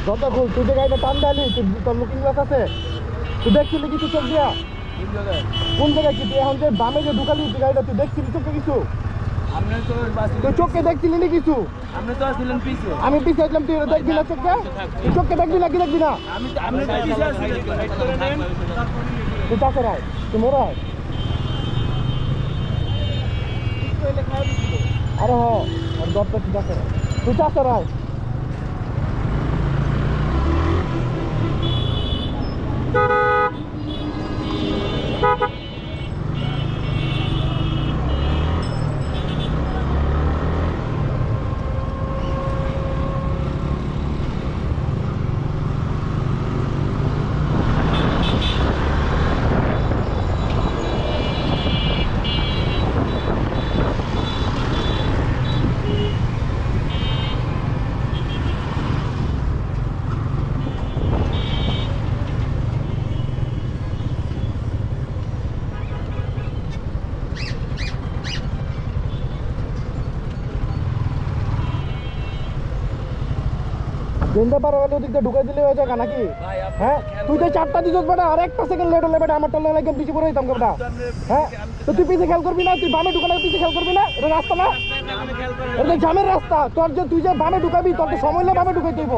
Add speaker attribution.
Speaker 1: দরজা খুল, তুই যে গাড়িটা টান ডালি, তোর লুকিং গ্লাস আছে, তুই দেখছিলি কিছু চোখ দিয়া? কোন জায়গায় কি তুই এখন যে বামে যে ঢুকালি তুই গাড়িটা, তুই দেখছিলি চোখে কিছু? তুই চোখে দেখছিলি না কিছু? আমি পিছিয়ে আসলাম, তুই দেখবি না চোখে? তুই চোখে দেখবি না কি দেখবি না? তুই চাষে রায়, তুই মোড়ায় আরে আর দরটা তুই চাষে রায়, তুই চাষে রায়। গেন্দা পার হলে ওদিক দিয়ে ঢুকাই দিলে হয়ে যাবে নাকি? হ্যাঁ, তুই তো 4টা দিস বেটা, আর 1টা সেকেন্ড লেট হলে বেটা আমার টালে একদম পিছিয়ে পড়ে যেতাম বেটা। হ্যাঁ, তো তুই পিছিয়ে খেয়াল করবি না? তুই বামে ঢুকালে পিছিয়ে খেয়াল করবি না? এটা রাস্তা না, এটা জামের রাস্তা। তোর যে তুই যে বামে ঢুকাবি, তোর তো সময় হলে বামে ঢুকাই দিব।